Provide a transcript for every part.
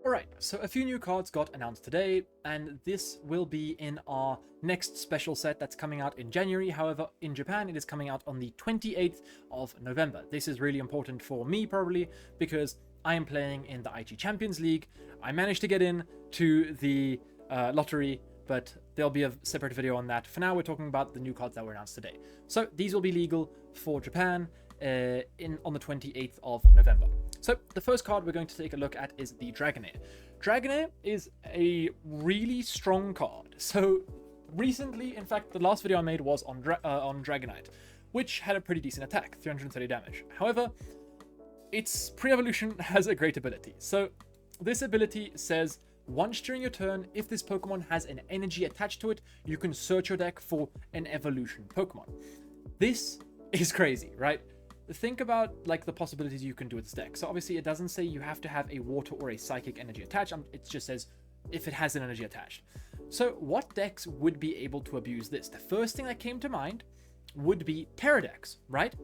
Alright, so a few new cards got announced today, and this will be in our next special set that's coming out in January. However, in Japan, it is coming out on the 28th of November. This is really important for me, probably, because I am playing in the IG Champions League. I managed to get in to the lottery, but there'll be a separate video on that. For now, we're talking about the new cards that were announced today. So these will be legal for Japan on the 28th of November. So the first card we're going to take a look at is the Dragonair. Dragonair is a really strong card. So recently, in fact, the last video I made was on Dragonite, which had a pretty decent attack, 330 damage. However, its pre-evolution has a great ability. So this ability says, once during your turn, if this Pokemon has an energy attached to it, you can search your deck for an evolution Pokemon. This is crazy, right? Think about like the possibilities you can do with this deck. So obviously it doesn't say you have to have a water or a psychic energy attached. It just says if it has an energy attached. So what decks would be able to abuse this? The first thing that came to mind would be Terra decks, right?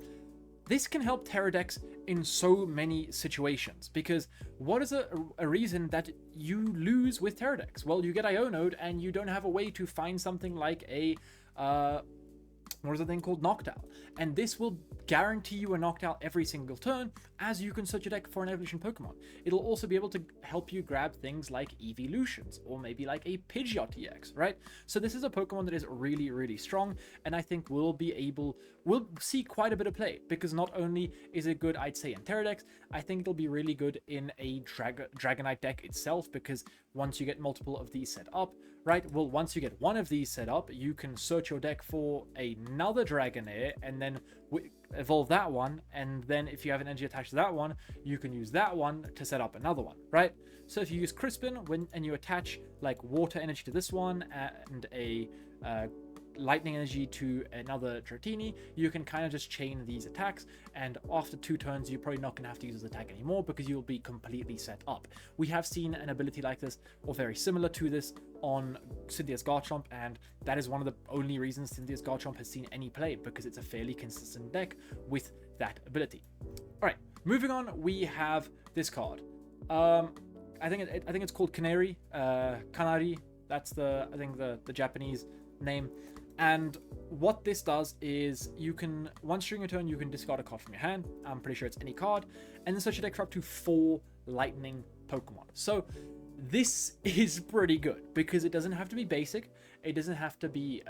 This can help Terra decks in so many situations, because what is a reason that you lose with Terra decks? Well, you get Ionode and you don't have a way to find something like a what is the thing called? Noctowl. And this will guarantee you a Noctowl every single turn, as you can search your deck for an evolution Pokemon. It'll also be able to help you grab things like Evolutions, or maybe like a Pidgeot EX, right? So this is a Pokemon that is really, really strong, and I think we'll see quite a bit of play, because not only is it good, I'd say, in Terra decks, I think it'll be really good in a Dragonite deck itself, because once you get multiple of these set up, right? Well, once you get one of these set up, you can search your deck for another Dragonair and then evolve that one. And then if you have an energy attached to that one, you can use that one to set up another one, right? So if you use Crispin and you attach like water energy to this one and a lightning energy to another Dratini, you can kind of just chain these attacks, and after 2 turns you're probably not going to have to use this attack anymore, because you'll be completely set up. We have seen an ability like this, or very similar to this, on Cynthia's Garchomp, and that is one of the only reasons Cynthia's Garchomp has seen any play, because it's a fairly consistent deck with that ability. Alright, moving on, we have this card. I think it's called Canary, Canary, that's the Japanese name. And what this does is you can, once during your turn, you can discard a card from your hand. I'm pretty sure it's any card, and then search your deck for up to 4 lightning Pokemon. So this is pretty good, because it doesn't have to be basic. It doesn't have to be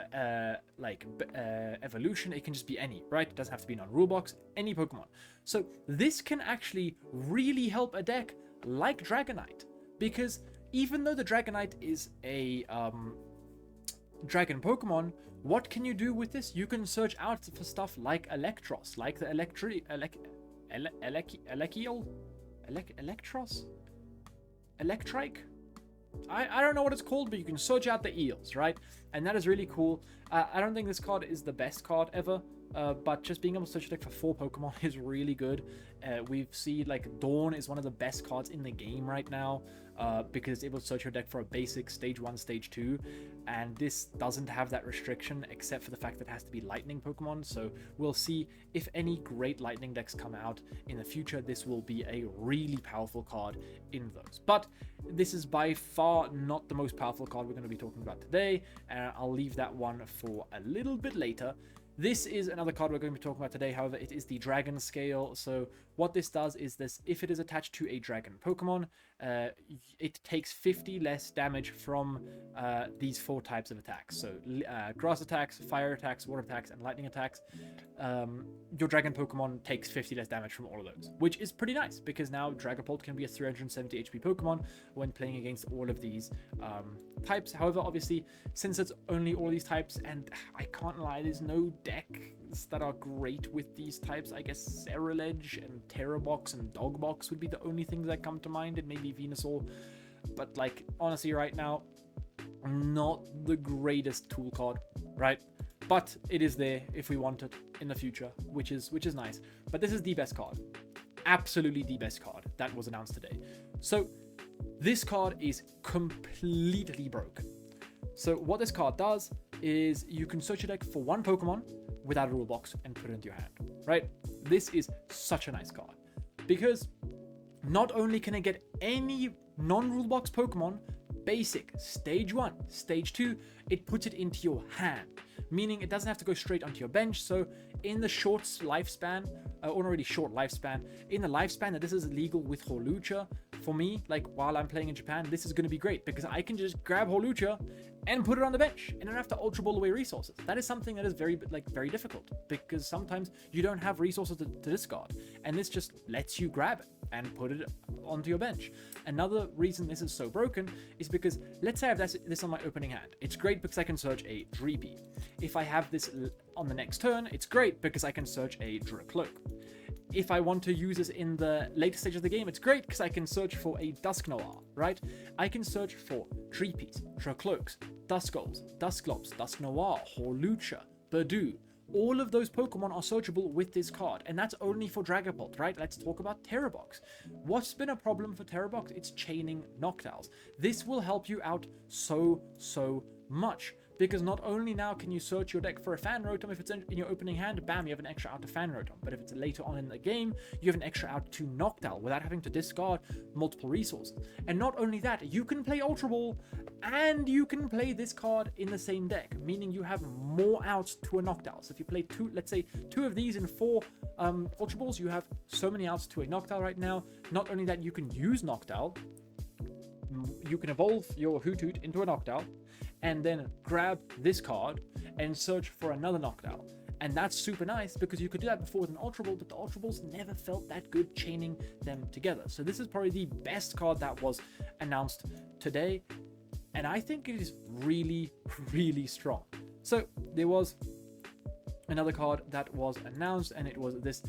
evolution. It can just be any, right? It doesn't have to be non-rule box, any Pokemon. So this can actually really help a deck like Dragonite, because even though the Dragonite is a dragon Pokemon, what can you do with this? You can search out for stuff like Electros, like the Electrike? I don't know what it's called, but you can search out the eels, right? And that is really cool. I don't think this card is the best card ever, but just being able to search your deck for 4 Pokemon is really good. We've seen like Dawn is one of the best cards in the game right now, because it's able to search your deck for a basic stage 1, stage 2, and this doesn't have that restriction except for the fact that it has to be lightning Pokemon. So we'll see if any great lightning decks come out in the future. This will be a really powerful card in those, but this is by far not the most powerful card we're going to be talking about today. I'll leave that one for a little bit later. This is another card we're going to be talking about today. However, it is the Dragon Scale. So what this does is this: if it is attached to a dragon Pokemon, it takes 50 less damage from these 4 types of attacks. So grass attacks, fire attacks, water attacks, and lightning attacks. Your dragon Pokemon takes 50 less damage from all of those, which is pretty nice, because now Dragapult can be a 370 HP Pokemon when playing against all of these types. However, obviously, since it's only all these types, and I can't lie, there's no decks that are great with these types. I guess Ceruledge and Terrabox and Dogbox would be the only things that come to mind, and maybe Venusaur. But like, honestly, right now, not the greatest tool card, right? But it is there if we want it in the future, which is nice. But this is the best card, absolutely the best card that was announced today. So this card is completely broken. So what this card does is you can search your deck for 1 Pokemon without a rule box and put it into your hand, right? This is such a nice card, because not only can it get any non-rule box Pokemon, basic, stage 1, stage 2, it puts it into your hand, meaning it doesn't have to go straight onto your bench. So in the short lifespan, already short lifespan, in the lifespan that this is legal with Hawlucha, for me, like while I'm playing in Japan, this is going to be great because I can just grab Hawlucha and put it on the bench and I don't have to Ultra Ball away resources. That is something that is very difficult because sometimes you don't have resources to discard, and this just lets you grab it and put it onto your bench. Another reason this is so broken is because let's say I have this on my opening hand. It's great because I can search a Dreepy. If I have this on the next turn, it's great because I can search a Dracloak. If I want to use this in the later stage of the game, it's great because I can search for a Dusknoir, right? I can search for Dreepies, Dracloaks, Duskulls, Dusclops, Dusknoir, Hawlucha, Bidoof. All of those Pokemon are searchable with this card, and that's only for Dragapult, right? Let's talk about Terrabox. What's been a problem for Terrabox? It's chaining Noctowls. This will help you out so much, because not only now can you search your deck for a Fan Rotom, if it's in your opening hand, bam, you have an extra out to Fan Rotom. But if it's later on in the game, you have an extra out to Noctowl without having to discard multiple resources. And not only that, you can play Ultra Ball and you can play this card in the same deck, meaning you have more outs to a Noctowl. So if you play two, let's say 2 of these in 4 Ultra Balls, you have so many outs to a Noctowl right now. Not only that, you can use Noctowl, you can evolve your Hoothoot into a Noctowl, and then grab this card and search for another Noctowl. And that's super nice because you could do that before with an Ultra Ball, but the Ultra Balls never felt that good chaining them together. So this is probably the best card that was announced today, and I think it is really strong. So there was another card that was announced, and it was this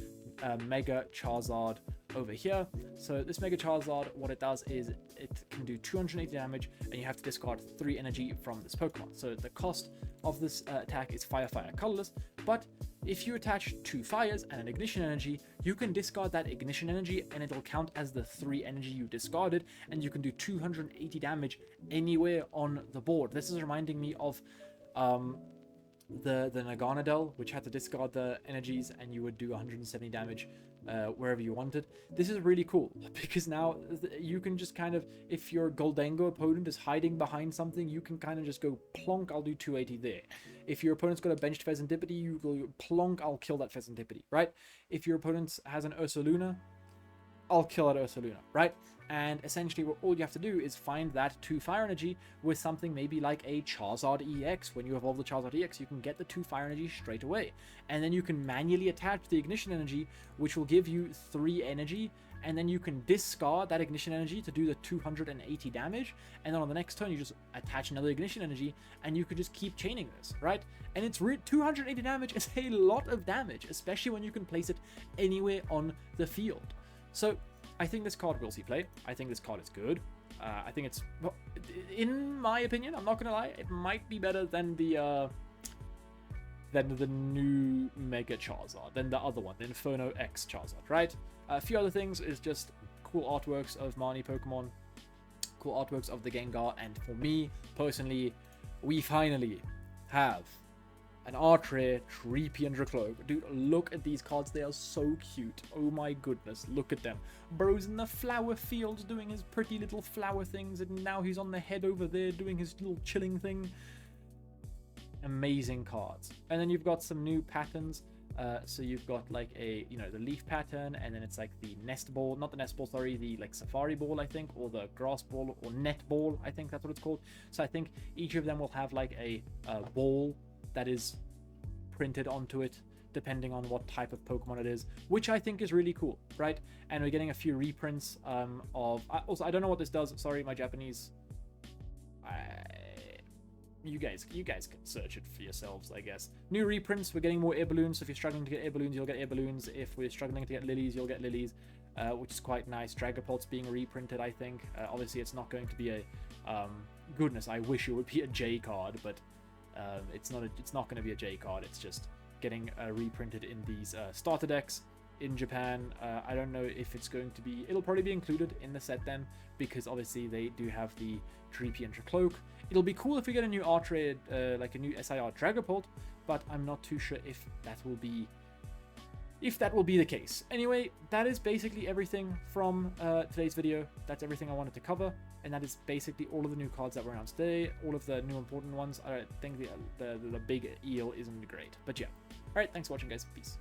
Mega Charizard over here. So this Mega Charizard, what it does is it can do 280 damage, and you have to discard 3 energy from this Pokemon. So the cost of this attack is Fire, colorless, but if you attach 2 fires and an ignition energy, you can discard that ignition energy and it'll count as the 3 energy you discarded, and you can do 280 damage anywhere on the board. This is reminding me of the Dragonair, which had to discard the energies and you would do 170 damage wherever you wanted. This is really cool because now you can just kind of, if your Goldango opponent is hiding behind something, you can kind of just go plonk, I'll do 280 there. If your opponent's got a benched Pheasantipity, you go plonk, I'll kill that Pheasantipity, right? If your opponent has an Ursaluna, I'll kill that Ursaluna, right? And essentially what all you have to do is find that 2 fire energy with something maybe like a Charizard EX. When you evolve the Charizard EX, you can get the 2 fire energy straight away. And then you can manually attach the ignition energy, which will give you 3 energy. And then you can discard that ignition energy to do the 280 damage. And then on the next turn, you just attach another ignition energy and you could just keep chaining this, right? And it's 280 damage is a lot of damage, especially when you can place it anywhere on the field. So I think this card will see play. I think this card is good. I think it's, well, in my opinion, I'm not gonna lie, it might be better than the new Mega Charizard, than the other one, the Inferno X Charizard, right? A few other things is just cool artworks of Marnie Pokemon, cool artworks of the Gengar, and for me personally, we finally have an Artrare, Dreepy, and Dracloak. Dude, look at these cards. They are so cute. Oh my goodness, look at them. Bro's in the flower fields doing his pretty little flower things, and now he's on the head over there doing his little chilling thing. Amazing cards. And then you've got some new patterns. So you've got like a, the leaf pattern, and then it's like the nest ball, not the nest ball, sorry, the like safari ball, I think, or the grass ball, or net ball, I think that's what it's called. So I think each of them will have like a ball that is printed onto it depending on what type of Pokemon it is, which I think is really cool, right? And we're getting a few reprints of also, I don't know what this does, sorry, my Japanese, you guys can search it for yourselves, I guess. New reprints, we're getting more air balloons, so if you're struggling to get air balloons, you'll get air balloons. If we're struggling to get lilies, you'll get lilies, which is quite nice. Dragapult's being reprinted, I think. Obviously it's not going to be a goodness, I wish it would be a J card, but it's not going to be a J card. It's just getting reprinted in these starter decks in Japan. I don't know if it's going to be, it'll probably be included in the set then, because obviously they do have the Dreepy and Dracloak. It'll be cool if we get a new Artrare, like a new SIR Dragapult, but I'm not too sure if that will be, if that will be the case. Anyway, that is basically everything from today's video. That's everything I wanted to cover, and that is basically all of the new cards that were announced today, all of the new important ones. I think the big eel isn't great, but yeah. Alright, thanks for watching, guys. Peace.